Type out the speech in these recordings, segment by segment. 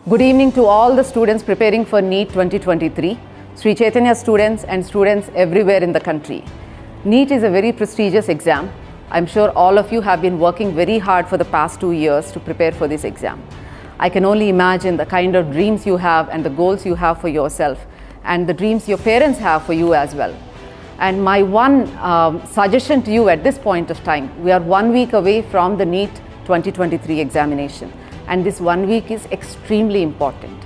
Good evening to all the students preparing for NEET 2023, Sri Chaitanya students and students everywhere in the country. NEET is a very prestigious exam. I'm sure all of you have been working very hard for the past 2 years to prepare for this exam. I can only imagine the kind of dreams you have and the goals you have for yourself and the dreams your parents have for you as well. And my one suggestion to you at this point of time, we are 1 week away from the NEET 2023 examination. And this 1 week is extremely important.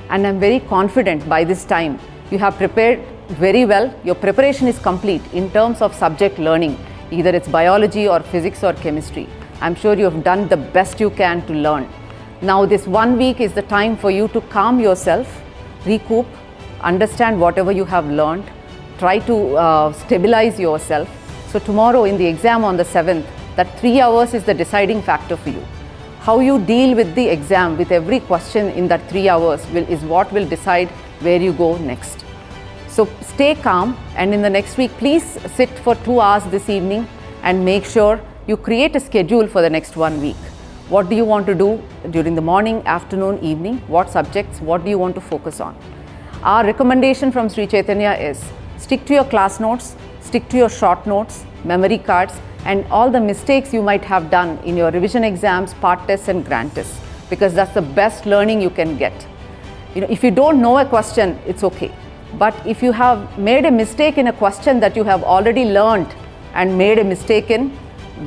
And I'm very confident by this time you have prepared very well. Your preparation is complete in terms of subject learning, either it's biology or physics or chemistry. I'm sure you have done the best you can to learn. Now this 1 week is the time for you to calm yourself, recoup, understand whatever you have learned, try to stabilize yourself. So tomorrow in the exam on the 7th, that 3 hours is the deciding factor for you. How you deal with the exam, with every question in that 3 hours is what will decide where you go next. So stay calm, and in the next week, please sit for 2 hours this evening and make sure you create a schedule for the next 1 week. What do you want to do during the morning, afternoon, evening? What subjects? What do you want to focus on? Our recommendation from Sri Chaitanya is stick to your class notes, stick to your short notes, memory cards, and all the mistakes you might have done in your revision exams, part tests and grand tests, because that's the best learning you can get. If you don't know a question, it's okay. But if you have made a mistake in a question that you have already learned and made a mistake in,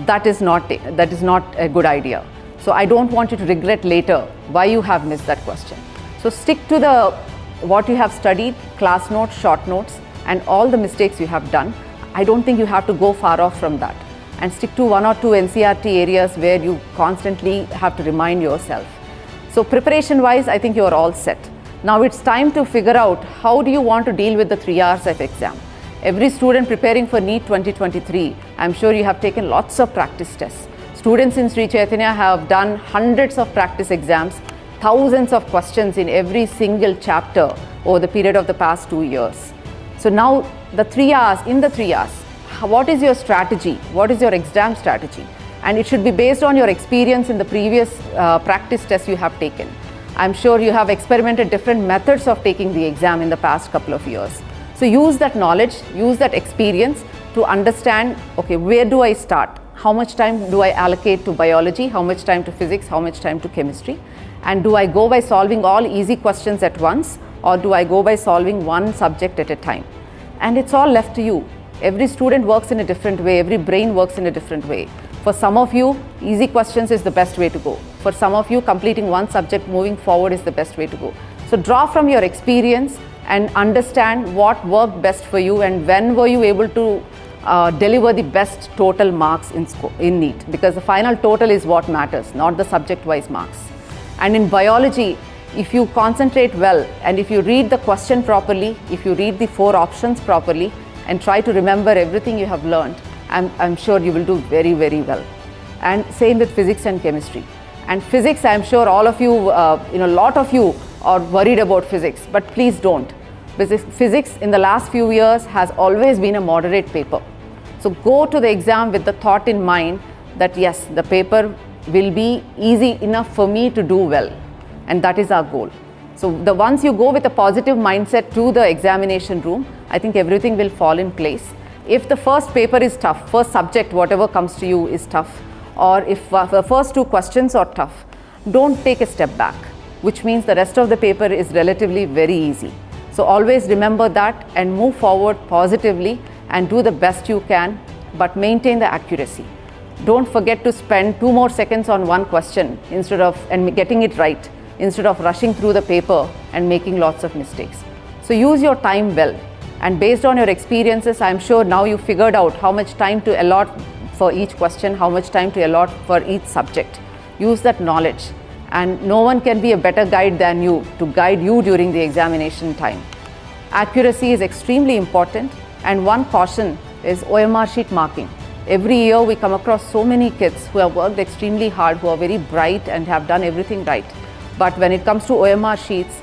that is not a good idea. So I don't want you to regret later why you have missed that question. So stick to what you have studied, class notes, short notes, and all the mistakes you have done. I don't think you have to go far off from that. And stick to 1 or 2 NCERT areas where you constantly have to remind yourself. So preparation wise, I think you are all set. Now it's time to figure out how do you want to deal with the 3 hours of exam. Every student preparing for NEET 2023, I'm sure you have taken lots of practice tests. Students in Sri Chaitanya have done hundreds of practice exams, thousands of questions in every single chapter over the period of the past 2 years. So now in the 3 hours, what is your strategy? What is your exam strategy? And it should be based on your experience in the previous practice tests you have taken. I'm sure you have experimented different methods of taking the exam in the past couple of years. So use that knowledge, use that experience to understand, okay, where do I start? How much time do I allocate to biology? How much time to physics? How much time to chemistry? And do I go by solving all easy questions at once, or do I go by solving one subject at a time? And it's all left to you. Every student works in a different way, every brain works in a different way. For some of you, easy questions is the best way to go. For some of you, completing one subject moving forward is the best way to go. So draw from your experience and understand what worked best for you and when were you able to deliver the best total marks in NEET, because the final total is what matters, not the subject-wise marks. And in biology, if you concentrate well and if you read the question properly, if you read the 4 options properly, and try to remember everything you have learned, I'm sure you will do very, very well. And same with physics and chemistry. And physics, I'm sure all of you, a lot of you are worried about physics, but please don't. Because physics in the last few years has always been a moderate paper. So go to the exam with the thought in mind that yes, the paper will be easy enough for me to do well. And that is our goal. So once you go with a positive mindset to the examination room, I think everything will fall in place. If the first paper is tough, first subject, whatever comes to you is tough, or if the first 2 questions are tough, don't take a step back, which means the rest of the paper is relatively very easy. So always remember that and move forward positively and do the best you can, but maintain the accuracy. Don't forget to spend 2 more seconds on one question and getting it right, instead of rushing through the paper and making lots of mistakes. So use your time well, and based on your experiences, I'm sure now you figured out how much time to allot for each question, how much time to allot for each subject. Use that knowledge, and no one can be a better guide than you to guide you during the examination time. Accuracy is extremely important, and one caution is OMR sheet marking. Every year we come across so many kids who have worked extremely hard, who are very bright and have done everything right. But when it comes to OMR sheets,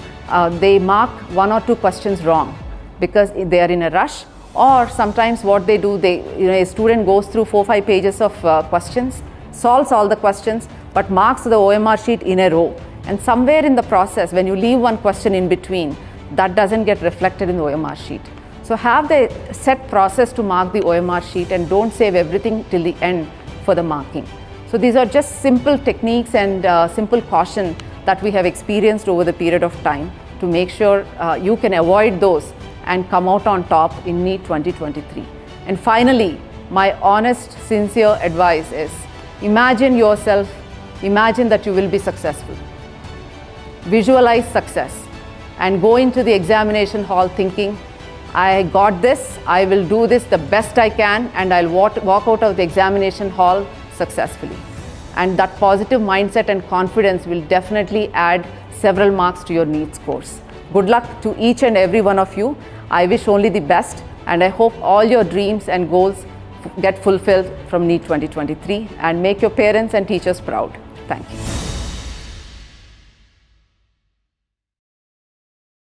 they mark 1 or 2 questions wrong because they are in a rush, or sometimes what they do, a student goes through 4-5 pages of questions, solves all the questions, but marks the OMR sheet in a row. And somewhere in the process, when you leave one question in between, that doesn't get reflected in the OMR sheet. So have the set process to mark the OMR sheet and don't save everything till the end for the marking. So these are just simple techniques and simple caution that we have experienced over the period of time to make sure you can avoid those and come out on top in NEET 2023. And finally, my honest, sincere advice is imagine yourself, imagine that you will be successful. Visualize success and go into the examination hall thinking, I got this, I will do this the best I can, and I'll walk out of the examination hall successfully. And that positive mindset and confidence will definitely add several marks to your NEET scores. Good luck to each and every one of you. I wish only the best, and I hope all your dreams and goals get fulfilled from NEET 2023 and make your parents and teachers proud. Thank you.